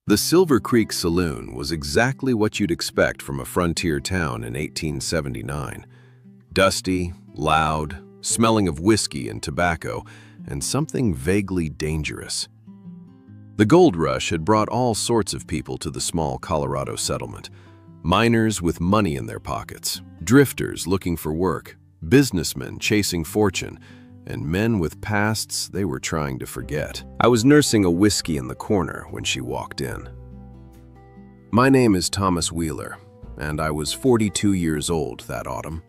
The Silver Creek Saloon was exactly what you'd expect from a frontier town in 1879. Dusty, loud, smelling of whiskey and tobacco, and something vaguely dangerous. The gold rush had brought all sorts of people to the small Colorado settlement. Miners with money in their pockets, drifters looking for work, businessmen chasing fortune, and men with pasts they were trying to forget. I was nursing a whiskey in the corner when she walked in. My name is Thomas Wheeler, and I was 42 years old that autumn.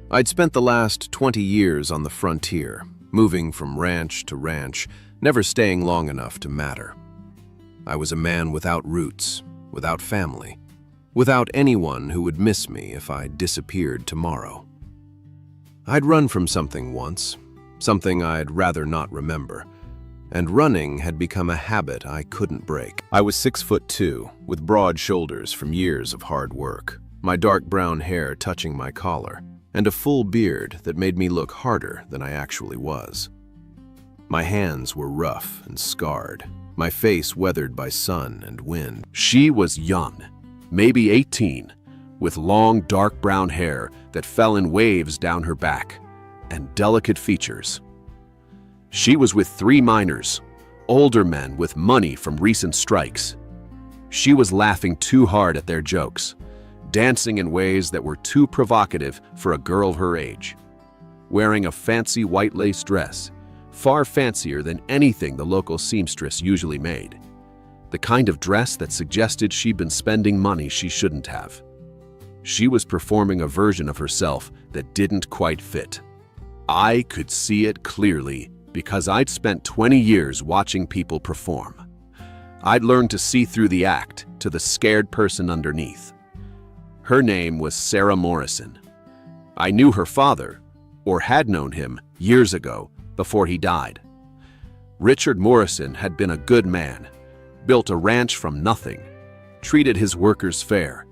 I'd spent the last 20 years on the frontier, moving from ranch to ranch, never staying long enough to matter. I was a man without roots, without family, without anyone who would miss me if I disappeared tomorrow. I'd run from something once, something I'd rather not remember, and running had become a habit I couldn't break. I was 6'2", with broad shoulders from years of hard work, my dark brown hair touching my collar, and a full beard that made me look harder than I actually was. My hands were rough and scarred, my face weathered by sun and wind. She was young, maybe 18, with long dark brown hair that fell in waves down her back, and delicate features. She was with 3 miners, older men with money from recent strikes. She was laughing too hard at their jokes, dancing in ways that were too provocative for a girl her age, wearing a fancy white lace dress, far fancier than anything the local seamstress usually made, the kind of dress that suggested she'd been spending money she shouldn't have. She was performing a version of herself that didn't quite fit. I could see it clearly because I'd spent 20 years watching people perform. I'd learned to see through the act to the scared person underneath. Her name was Sarah Morrison. I knew her father, or had known him, years ago, before he died. Richard Morrison had been a good man, built a ranch from nothing, treated his workers fair.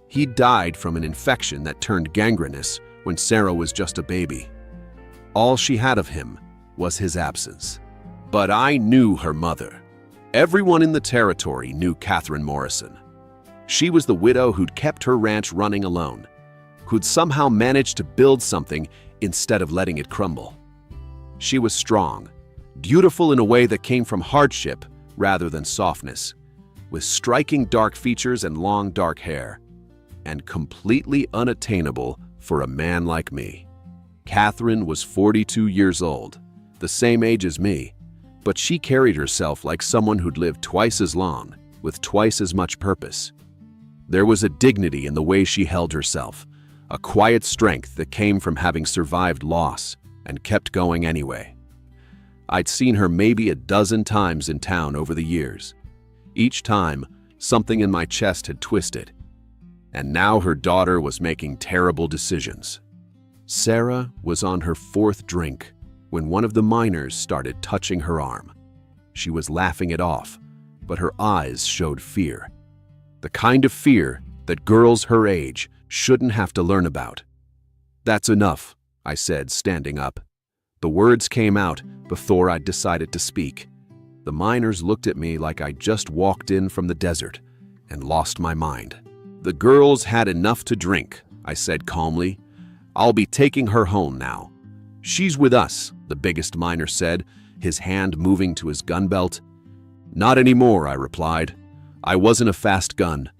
He died from an infection that turned gangrenous when Sarah was just a baby. All she had of him was his absence. But I knew her mother. Everyone in the territory knew Catherine Morrison. She was the widow who'd kept her ranch running alone, who'd somehow managed to build something instead of letting it crumble. She was strong, beautiful in a way that came from hardship rather than softness, with striking dark features and long dark hair, and completely unattainable for a man like me. Catherine was 42 years old, the same age as me, but she carried herself like someone who'd lived twice as long, with twice as much purpose. There was a dignity in the way she held herself, a quiet strength that came from having survived loss and kept going anyway. I'd seen her maybe a dozen times in town over the years. Each time, something in my chest had twisted, and now her daughter was making terrible decisions. Sarah was on her 4th drink when one of the miners started touching her arm. She was laughing it off, but her eyes showed fear. The kind of fear that girls her age shouldn't have to learn about. "That's enough," I said, standing up. The words came out before I'd decided to speak. The miners looked at me like I'd just walked in from the desert and lost my mind. "The girl's had enough to drink," I said calmly. "I'll be taking her home now." "She's with us," the biggest miner said, his hand moving to his gun belt. "Not anymore," I replied. I wasn't a fast gun.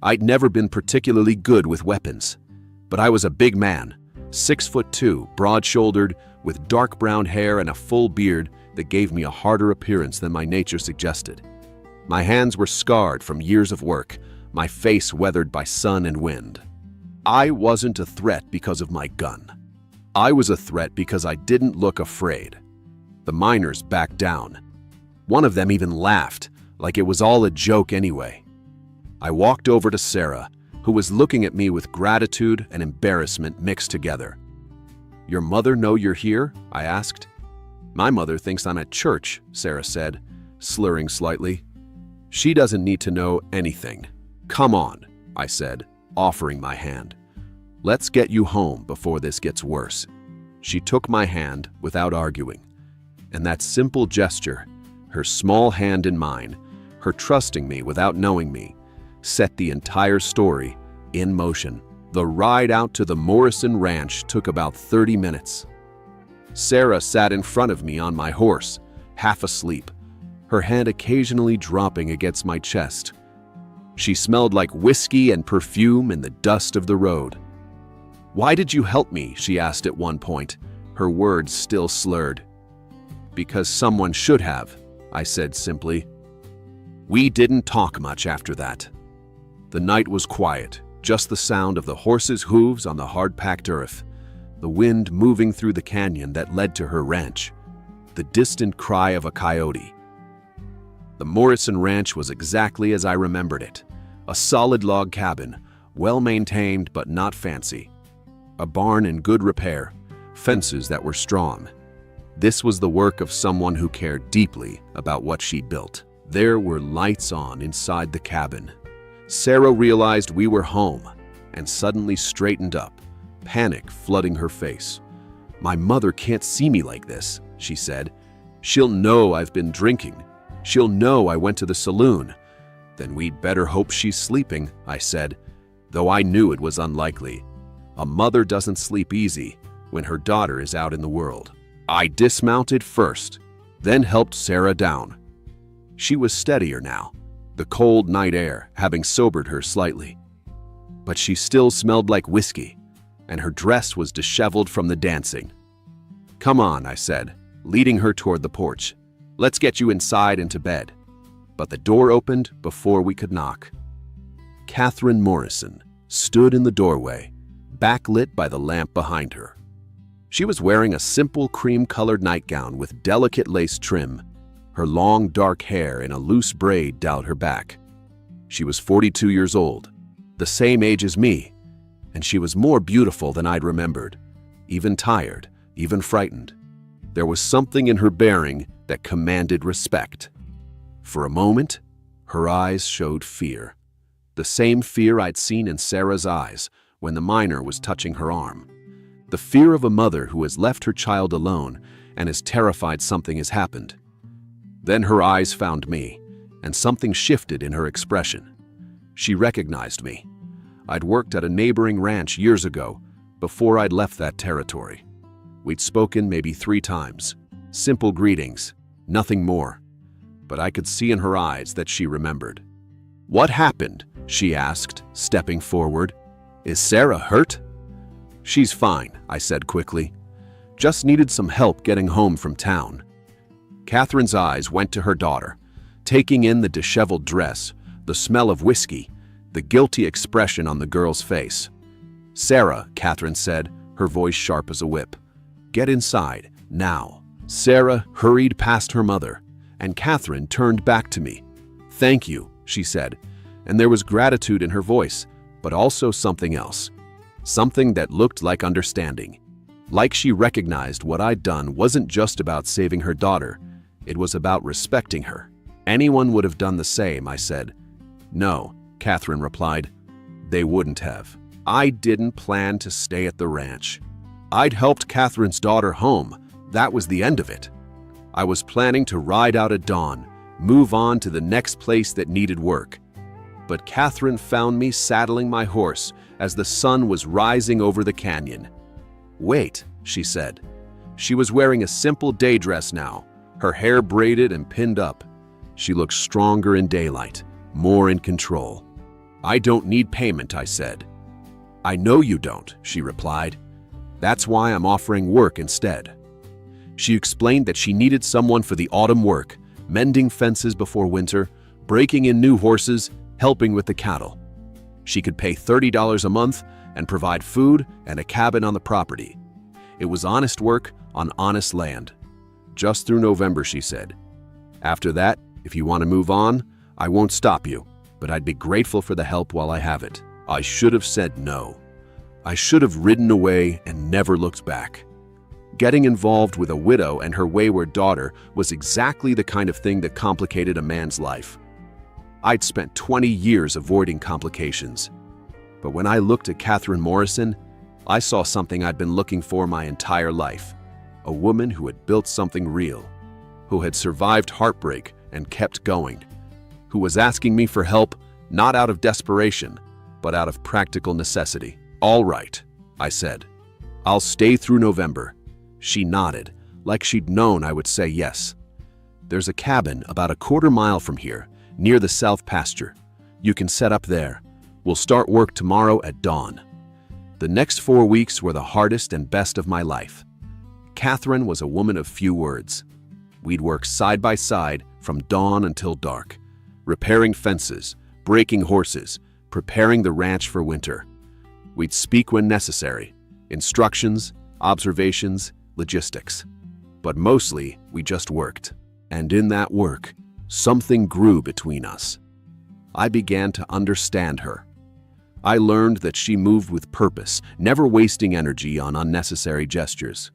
I'd never been particularly good with weapons. But I was a big man, 6'2", broad-shouldered, with dark brown hair and a full beard that gave me a harder appearance than my nature suggested. My hands were scarred from years of work, my face weathered by sun and wind. I wasn't a threat because of my gun. I was a threat because I didn't look afraid. The miners backed down. One of them even laughed, like it was all a joke anyway. I walked over to Sarah, who was looking at me with gratitude and embarrassment mixed together. "Your mother know you're here?" I asked. "My mother thinks I'm at church," Sarah said, slurring slightly. "She doesn't need to know anything. Come on," I said, offering my hand. "Let's get you home before this gets worse." She took my hand without arguing, and that simple gesture, her small hand in mine, her trusting me without knowing me, set the entire story in motion. The ride out to the Morrison Ranch took about 30 minutes. Sarah sat in front of me on my horse, half asleep, her hand occasionally dropping against my chest. She smelled like whiskey and perfume in the dust of the road. "Why did you help me?" she asked at one point, her words still slurred. "Because someone should have," I said simply. We didn't talk much after that. The night was quiet, just the sound of the horses' hooves on the hard-packed earth, the wind moving through the canyon that led to her ranch, the distant cry of a coyote. The Morrison Ranch was exactly as I remembered it, a solid log cabin, well-maintained but not fancy, a barn in good repair, fences that were strong. This was the work of someone who cared deeply about what she built. There were lights on inside the cabin. Sarah realized we were home and suddenly straightened up, panic flooding her face. "My mother can't see me like this," she said. "She'll know I've been drinking. She'll know I went to the saloon." "Then we'd better hope she's sleeping," I said, though I knew it was unlikely. A mother doesn't sleep easy when her daughter is out in the world. I dismounted first, then helped Sarah down. She was steadier now, the cold night air having sobered her slightly. But she still smelled like whiskey, and her dress was disheveled from the dancing. "Come on," I said, leading her toward the porch. "Let's get you inside and to bed." But the door opened before we could knock. Catherine Morrison stood in the doorway, backlit by the lamp behind her. She was wearing a simple cream-colored nightgown with delicate lace trim, her long dark hair in a loose braid down her back. She was 42 years old, the same age as me, and she was more beautiful than I'd remembered, even tired, even frightened. There was something in her bearing that commanded respect. For a moment, her eyes showed fear, the same fear I'd seen in Sarah's eyes when the miner was touching her arm. The fear of a mother who has left her child alone and is terrified something has happened. Then her eyes found me, and something shifted in her expression. She recognized me. I'd worked at a neighboring ranch years ago, before I'd left that territory. We'd spoken maybe 3 times. Simple greetings, nothing more. But I could see in her eyes that she remembered. "What happened?" she asked, stepping forward. "Is Sarah hurt?" "She's fine," I said quickly. "Just needed some help getting home from town." Catherine's eyes went to her daughter, taking in the disheveled dress, the smell of whiskey, the guilty expression on the girl's face. "Sarah," Catherine said, her voice sharp as a whip. "Get inside, now." Sarah hurried past her mother, and Catherine turned back to me. "Thank you," she said, and there was gratitude in her voice, but also something else. Something that looked like understanding. Like she recognized what I'd done wasn't just about saving her daughter, it was about respecting her. "Anyone would have done the same," I said. "No," Catherine replied. "They wouldn't have." I didn't plan to stay at the ranch. I'd helped Catherine's daughter home. That was the end of it. I was planning to ride out at dawn, move on to the next place that needed work. But Catherine found me saddling my horse as the sun was rising over the canyon. "Wait," she said. She was wearing a simple day dress now, her hair braided and pinned up. She looked stronger in daylight, more in control. "I don't need payment," I said. "I know you don't," she replied. "That's why I'm offering work instead." She explained that she needed someone for the autumn work, mending fences before winter, breaking in new horses, helping with the cattle. She could pay $30 a month and provide food and a cabin on the property. It was honest work on honest land. Just through November, she said. "After that, if you want to move on, I won't stop you, but I'd be grateful for the help while I have it." I should have said no. I should have ridden away and never looked back. Getting involved with a widow and her wayward daughter was exactly the kind of thing that complicated a man's life. I'd spent 20 years avoiding complications. But when I looked at Catherine Morrison, I saw something I'd been looking for my entire life. A woman who had built something real, who had survived heartbreak and kept going, who was asking me for help not out of desperation, but out of practical necessity. "All right," I said. "I'll stay through November." She nodded, like she'd known I would say yes. "There's a cabin about a quarter-mile from here, near the south pasture. You can set up there. We'll start work tomorrow at dawn." The next 4 weeks were the hardest and best of my life. Catherine was a woman of few words. We'd work side by side from dawn until dark, repairing fences, breaking horses, preparing the ranch for winter. We'd speak when necessary, instructions, observations, logistics. But mostly, we just worked. And in that work, something grew between us. I began to understand her. I learned that she moved with purpose, never wasting energy on unnecessary gestures.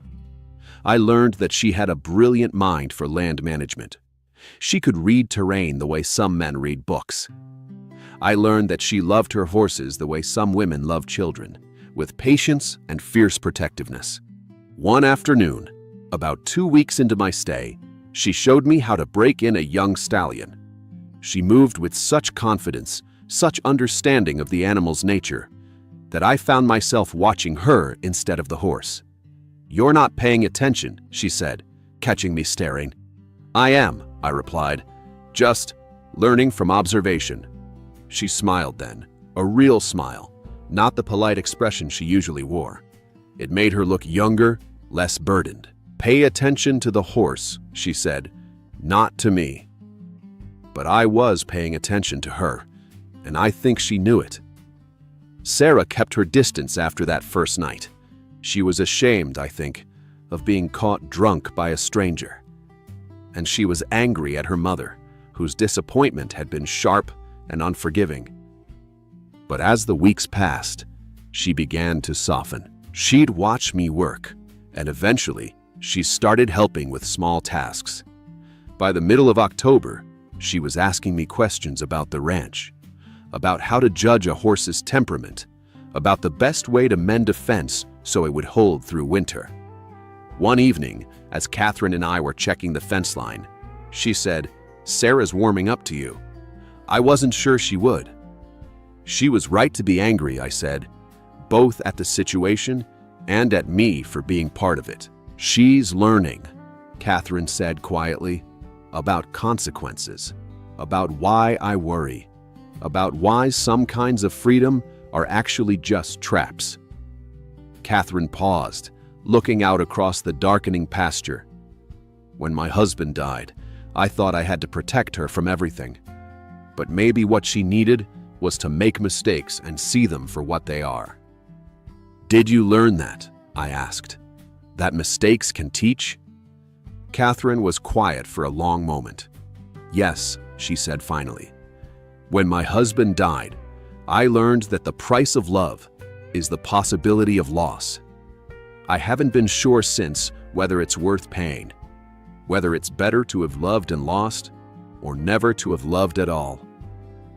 I learned that she had a brilliant mind for land management. She could read terrain the way some men read books. I learned that she loved her horses the way some women love children, with patience and fierce protectiveness. One afternoon, about 2 weeks into my stay, she showed me how to break in a young stallion. She moved with such confidence, such understanding of the animal's nature, that I found myself watching her instead of the horse. "You're not paying attention," she said, catching me staring. "I am," I replied, "just learning from observation." She smiled then, a real smile, not the polite expression she usually wore. It made her look younger, less burdened. "Pay attention to the horse," she said, "not to me." But I was paying attention to her, and I think she knew it. Sarah kept her distance after that first night. She was ashamed, I think, of being caught drunk by a stranger. And she was angry at her mother, whose disappointment had been sharp and unforgiving. But as the weeks passed, she began to soften. She'd watch me work, and eventually, she started helping with small tasks. By the middle of October, she was asking me questions about the ranch, about how to judge a horse's temperament, about the best way to mend a fence so it would hold through winter. One evening, as Catherine and I were checking the fence line, she said, "Sarah's warming up to you." I wasn't sure she would. She was right to be angry, I said, both at the situation and at me for being part of it. "She's learning," Catherine said quietly, "about consequences, about why I worry, about why some kinds of freedom are actually just traps." Catherine paused, looking out across the darkening pasture. "When my husband died, I thought I had to protect her from everything. But maybe what she needed was to make mistakes and see them for what they are." "Did you learn that?" I asked. "That mistakes can teach?" Catherine was quiet for a long moment. "Yes," she said finally. "When my husband died, I learned that the price of love is the possibility of loss. I haven't been sure since whether it's worth paying, whether it's better to have loved and lost, or never to have loved at all."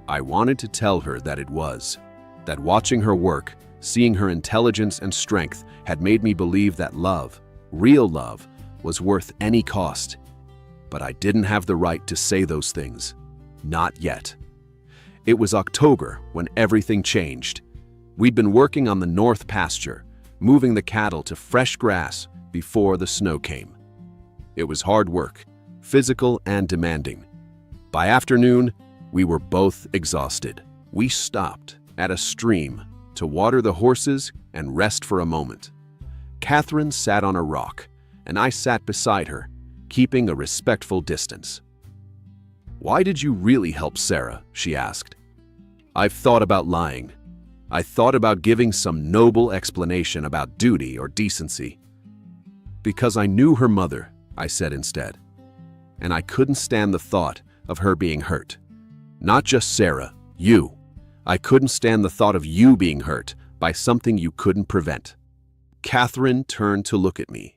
I wanted to tell her that it was, that watching her work, seeing her intelligence and strength had made me believe that love, real love, was worth any cost. But I didn't have the right to say those things. Not yet. It was October when everything changed. We'd been working on the north pasture, moving the cattle to fresh grass before the snow came. It was hard work, physical and demanding. By afternoon, we were both exhausted. We stopped at a stream to water the horses and rest for a moment. Catherine sat on a rock, and I sat beside her, keeping a respectful distance. "Why did you really help Sarah?" she asked. "I've thought about lying. I thought about giving some noble explanation about duty or decency. Because I knew her mother," I said instead. "And I couldn't stand the thought of her being hurt. Not just Sarah, you. I couldn't stand the thought of you being hurt by something you couldn't prevent." Catherine turned to look at me.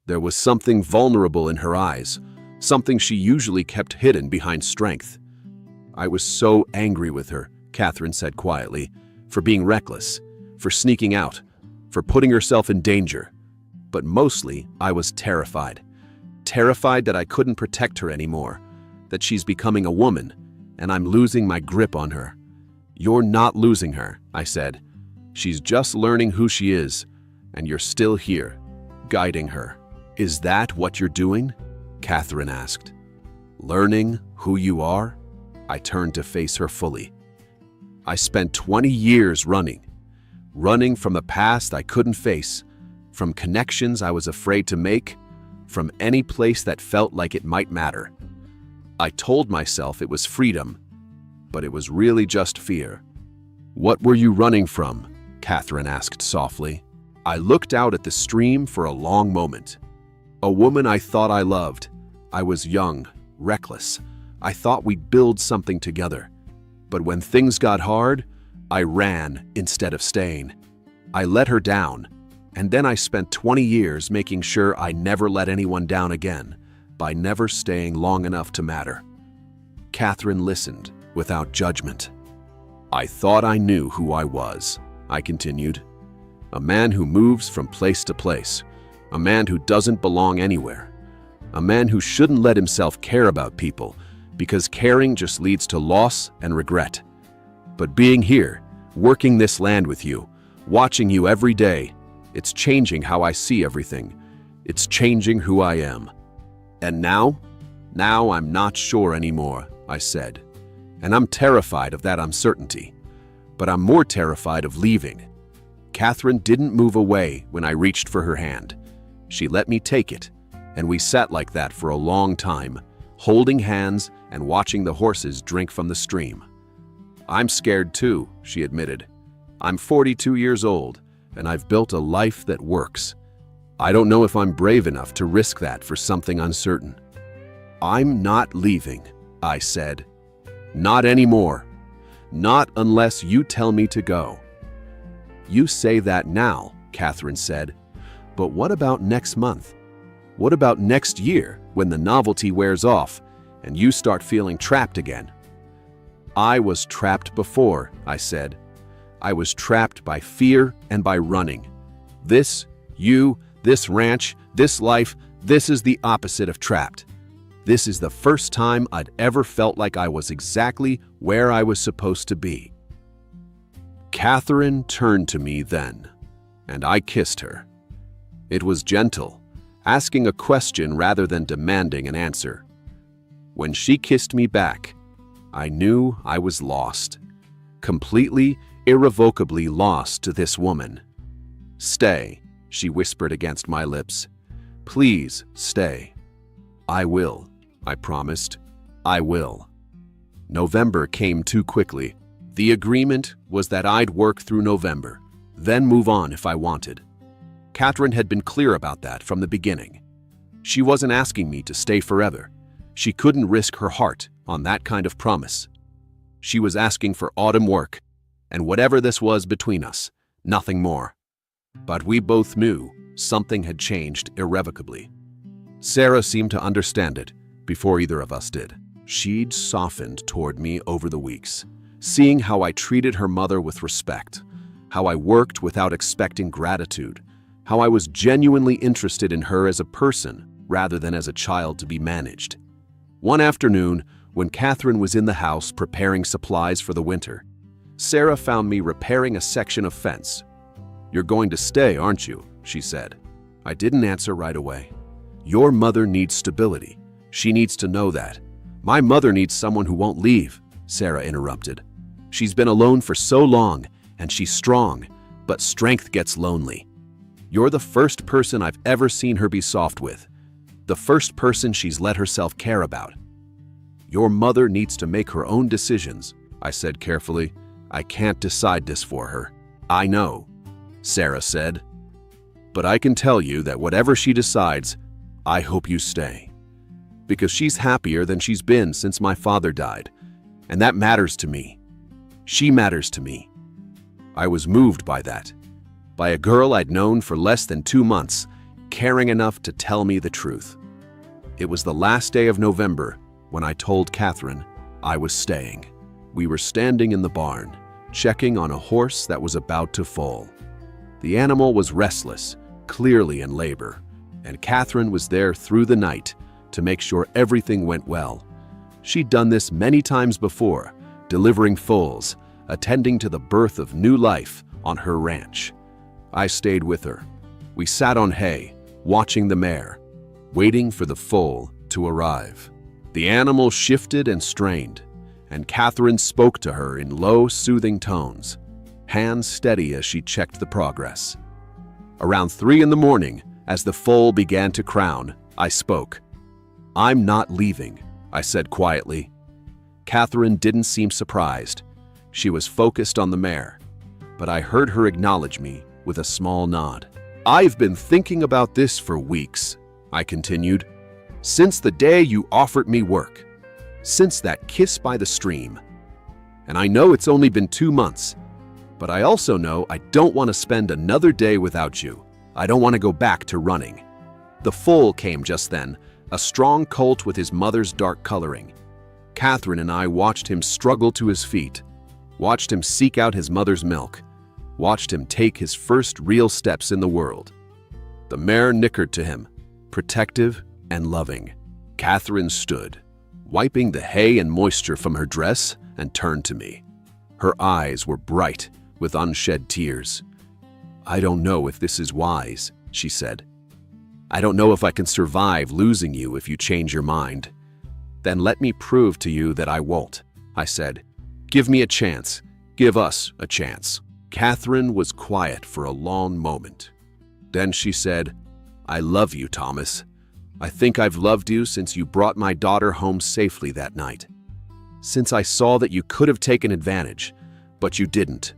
There was something vulnerable in her eyes, something she usually kept hidden behind strength. "I was so angry with her," Catherine said quietly, "for being reckless, for sneaking out, for putting herself in danger. But mostly, I was terrified. Terrified that I couldn't protect her anymore, that she's becoming a woman, and I'm losing my grip on her." "You're not losing her," I said. "She's just learning who she is, and you're still here, guiding her." "Is that what you're doing?" Catherine asked. "Learning who you are?" I turned to face her fully. "I spent 20 years running from the past I couldn't face, from connections I was afraid to make, from any place that felt like it might matter. I told myself it was freedom, but it was really just fear." "What were you running from?" Catherine asked softly. I looked out at the stream for a long moment. A woman I thought I loved. I was young, reckless. I thought we'd build something together. But when things got hard, I ran instead of staying. I let her down, and then I spent 20 years making sure I never let anyone down again, by never staying long enough to matter. Catherine listened, without judgment. "I thought I knew who I was," I continued. "A man who moves from place to place. A man who doesn't belong anywhere. A man who shouldn't let himself care about people, because caring just leads to loss and regret. But being here, working this land with you, watching you every day, it's changing how I see everything. It's changing who I am. And now I'm not sure anymore," I said. "And I'm terrified of that uncertainty. But I'm more terrified of leaving." Catherine didn't move away when I reached for her hand. She let me take it, and we sat like that for a long time, holding hands and watching the horses drink from the stream. "I'm scared too," she admitted. "I'm 42 years old, and I've built a life that works. I don't know if I'm brave enough to risk that for something uncertain." "I'm not leaving," I said. "Not anymore. Not unless you tell me to go." "You say that now," Catherine said. "But what about next month? What about next year, when the novelty wears off and you start feeling trapped again?" "I was trapped before," I said. "I was trapped by fear and by running. This, you, this ranch, this life, this is the opposite of trapped. This is the first time I'd ever felt like I was exactly where I was supposed to be." Catherine turned to me then, and I kissed her. It was gentle, asking a question rather than demanding an answer. When she kissed me back, I knew I was lost. Completely, irrevocably lost to this woman. "Stay," she whispered against my lips. "Please stay." "I will," I promised. "I will." November came too quickly. The agreement was that I'd work through November, then move on if I wanted. Catherine had been clear about that from the beginning. She wasn't asking me to stay forever. She couldn't risk her heart on that kind of promise. She was asking for autumn work, and whatever this was between us, nothing more. But we both knew something had changed irrevocably. Sarah seemed to understand it before either of us did. She'd softened toward me over the weeks, seeing how I treated her mother with respect, how I worked without expecting gratitude, how I was genuinely interested in her as a person rather than as a child to be managed. One afternoon, when Catherine was in the house preparing supplies for the winter, Sarah found me repairing a section of fence. "You're going to stay, aren't you?" she said. I didn't answer right away. "Your mother needs stability. She needs to know that." "My mother needs someone who won't leave," Sarah interrupted. "She's been alone for so long, and she's strong, but strength gets lonely. You're the first person I've ever seen her be soft with, the first person she's let herself care about." "Your mother needs to make her own decisions," I said carefully. "I can't decide this for her." "I know," Sarah said. "But I can tell you that whatever she decides, I hope you stay. Because she's happier than she's been since my father died, and that matters to me. She matters to me." I was moved by that, by a girl I'd known for less than 2 months, caring enough to tell me the truth. It was the last day of November when I told Catherine I was staying. We were standing in the barn, checking on a horse that was about to foal. The animal was restless, clearly in labor, and Catherine was there through the night to make sure everything went well. She'd done this many times before, delivering foals, attending to the birth of new life on her ranch. I stayed with her. We sat on hay, watching the mare, waiting for the foal to arrive. The animal shifted and strained, and Catherine spoke to her in low, soothing tones, hands steady as she checked the progress. Around 3 a.m, as the foal began to crown, I spoke. "I'm not leaving," I said quietly. Catherine didn't seem surprised. She was focused on the mare, but I heard her acknowledge me with a small nod. "I've been thinking about this for weeks," I continued, "since the day you offered me work, since that kiss by the stream. And I know it's only been 2 months, but I also know I don't want to spend another day without you. I don't want to go back to running." The foal came just then, a strong colt with his mother's dark coloring. Catherine and I watched him struggle to his feet, watched him seek out his mother's milk, watched him take his first real steps in the world. The mare nickered to him, protective and loving. Catherine stood, wiping the hay and moisture from her dress, and turned to me. Her eyes were bright with unshed tears. "I don't know if this is wise," she said. "I don't know if I can survive losing you if you change your mind." "Then let me prove to you that I won't," I said. "Give me a chance. Give us a chance." Catherine was quiet for a long moment. Then she said, "I love you, Thomas. I think I've loved you since you brought my daughter home safely that night. Since I saw that you could have taken advantage, but you didn't.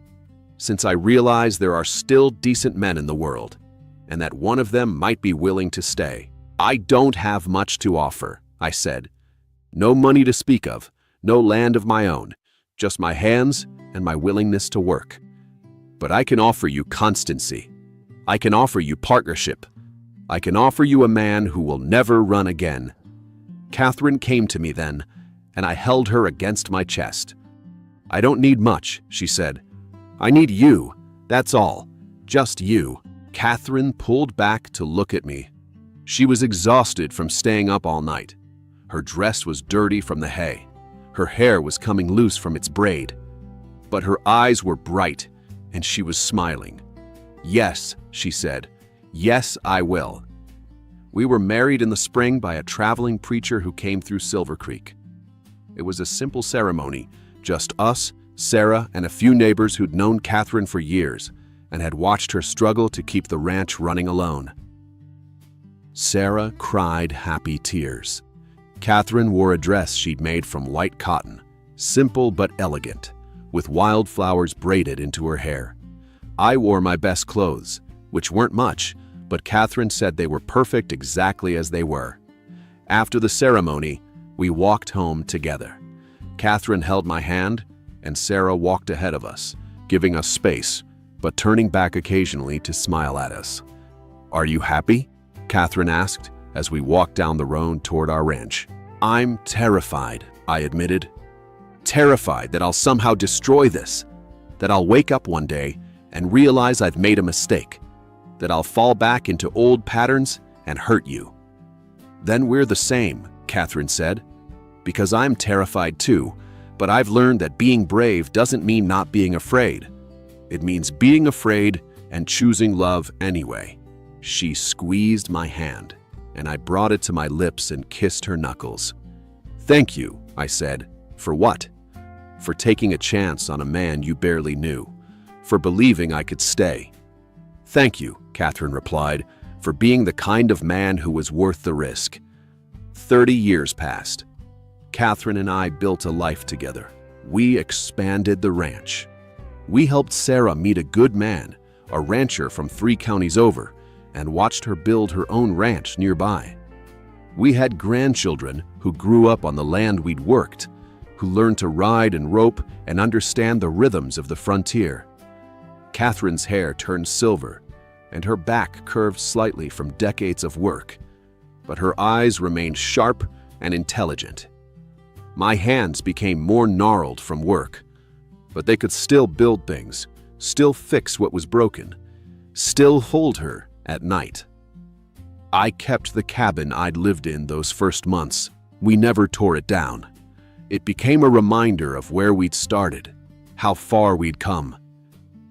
Since I realized there are still decent men in the world, and that one of them might be willing to stay. I don't have much to offer," I said. "No money to speak of, no land of my own, just my hands and my willingness to work. But I can offer you constancy. I can offer you partnership. I can offer you a man who will never run again." Catherine came to me then, and I held her against my chest. "I don't need much," she said. "I need you, that's all, just you." Catherine pulled back to look at me. She was exhausted from staying up all night. Her dress was dirty from the hay. Her hair was coming loose from its braid. But her eyes were bright, and she was smiling. "Yes," she said. "Yes, I will." We were married in the spring by a traveling preacher who came through Silver Creek. It was a simple ceremony, just us, Sarah, and a few neighbors who'd known Catherine for years and had watched her struggle to keep the ranch running alone. Sarah cried happy tears. Catherine wore a dress she'd made from white cotton, simple but elegant, with wildflowers braided into her hair. I wore my best clothes, which weren't much, but Catherine said they were perfect exactly as they were. After the ceremony, we walked home together. Catherine held my hand, and Sarah walked ahead of us, giving us space, but turning back occasionally to smile at us. "Are you happy?" Catherine asked as we walked down the road toward our ranch. "I'm terrified," I admitted. "Terrified that I'll somehow destroy this, that I'll wake up one day and realize I've made a mistake, that I'll fall back into old patterns and hurt you." "Then we're the same," Catherine said, "because I'm terrified too, but I've learned that being brave doesn't mean not being afraid. It means being afraid and choosing love anyway." She squeezed my hand, and I brought it to my lips and kissed her knuckles. "Thank you," I said. "For what?" "For taking a chance on a man you barely knew, for believing I could stay." "Thank you," Catherine replied, "for being the kind of man who was worth the risk." 30 years passed. Catherine and I built a life together. We expanded the ranch. We helped Sarah meet a good man, a rancher from 3 counties over, and watched her build her own ranch nearby. We had grandchildren who grew up on the land we'd worked, who learned to ride and rope and understand the rhythms of the frontier. Catherine's hair turned silver, and her back curved slightly from decades of work, but her eyes remained sharp and intelligent. My hands became more gnarled from work, but they could still build things, still fix what was broken, still hold her at night. I kept the cabin I'd lived in those first months. We never tore it down. It became a reminder of where we'd started, how far we'd come.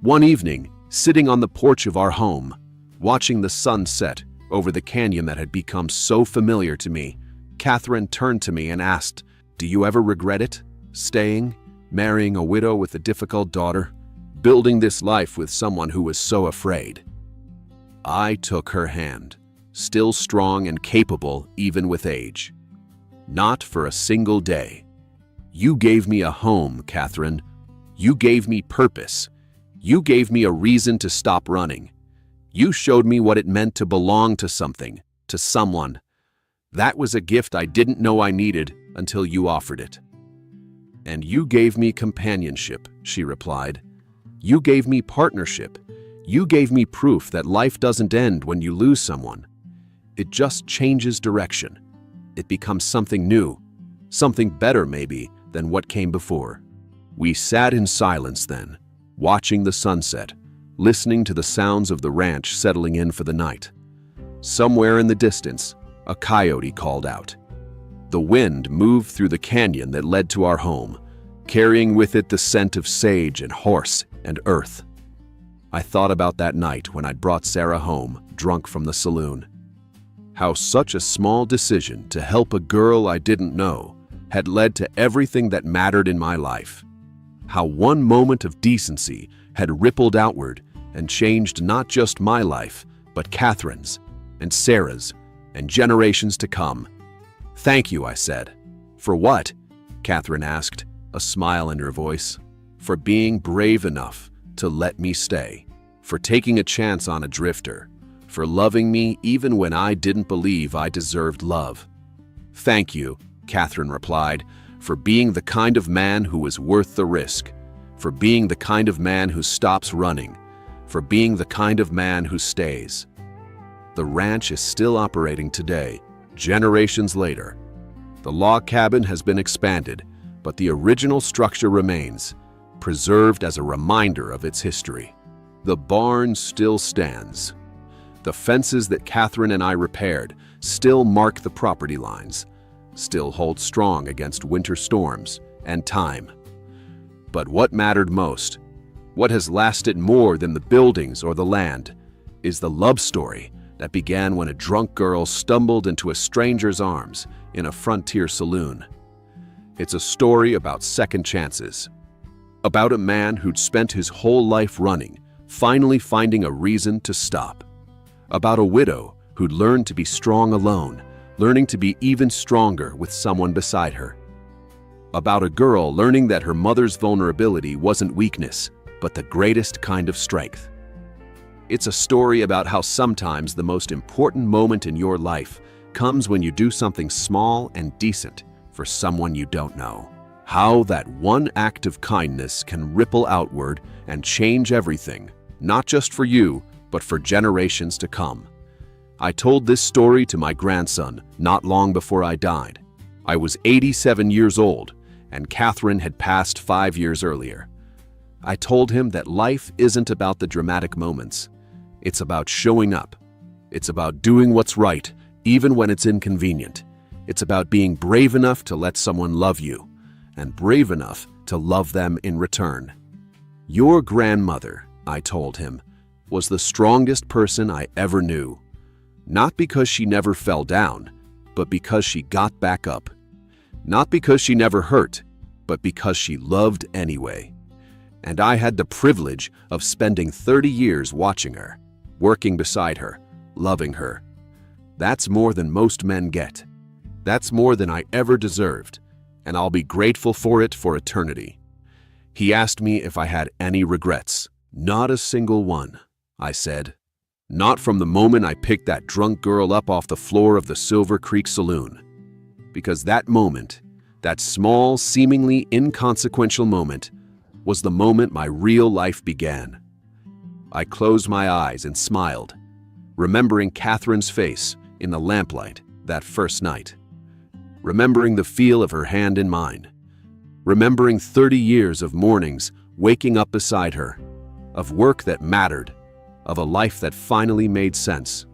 One evening, sitting on the porch of our home, watching the sun set over the canyon that had become so familiar to me, Catherine turned to me and asked, "Do you ever regret it? Staying, marrying a widow with a difficult daughter, building this life with someone who was so afraid?" I took her hand, still strong and capable even with age. "Not for a single day. You gave me a home, Catherine. You gave me purpose. You gave me a reason to stop running. You showed me what it meant to belong to something, to someone. That was a gift I didn't know I needed until you offered it." "And you gave me companionship," she replied. "You gave me partnership. You gave me proof that life doesn't end when you lose someone. It just changes direction. It becomes something new, something better maybe than what came before." We sat in silence then, watching the sunset, listening to the sounds of the ranch settling in for the night. Somewhere in the distance, a coyote called out. The wind moved through the canyon that led to our home, carrying with it the scent of sage and horse and earth. I thought about that night when I'd brought Sarah home, drunk from the saloon. How such a small decision to help a girl I didn't know had led to everything that mattered in my life. How one moment of decency had rippled outward and changed not just my life, but Catherine's and Sarah's and generations to come. "Thank you," I said. "For what?" Catherine asked, a smile in her voice. "For being brave enough to let me stay, for taking a chance on a drifter, for loving me even when I didn't believe I deserved love." "Thank you," Catherine replied, "for being the kind of man who is worth the risk, for being the kind of man who stops running, for being the kind of man who stays." The ranch is still operating today, generations later. The log cabin has been expanded, but the original structure remains, preserved as a reminder of its history. The barn still stands. The fences that Catherine and I repaired still mark the property lines, still hold strong against winter storms and time. But what mattered most, what has lasted more than the buildings or the land, is the love story that began when a drunk girl stumbled into a stranger's arms in a frontier saloon. It's a story about second chances, about a man who'd spent his whole life running, finally finding a reason to stop. About a widow who'd learned to be strong alone, learning to be even stronger with someone beside her. About a girl learning that her mother's vulnerability wasn't weakness, but the greatest kind of strength. It's a story about how sometimes the most important moment in your life comes when you do something small and decent for someone you don't know. How that one act of kindness can ripple outward and change everything, not just for you, but for generations to come. I told this story to my grandson not long before I died. I was 87 years old, and Catherine had passed 5 years earlier. I told him that life isn't about the dramatic moments. It's about showing up. It's about doing what's right, even when it's inconvenient. It's about being brave enough to let someone love you, and brave enough to love them in return. "Your grandmother," I told him, "was the strongest person I ever knew. Not because she never fell down, but because she got back up. Not because she never hurt, but because she loved anyway." And I had the privilege of spending 30 years watching her, working beside her, loving her. That's more than most men get. That's more than I ever deserved, and I'll be grateful for it for eternity. He asked me if I had any regrets. "Not a single one," I said. "Not from the moment I picked that drunk girl up off the floor of the Silver Creek Saloon. Because that moment, that small, seemingly inconsequential moment, was the moment my real life began." I closed my eyes and smiled, remembering Catherine's face in the lamplight that first night, remembering the feel of her hand in mine, remembering 30 years of mornings waking up beside her, of work that mattered, of a life that finally made sense.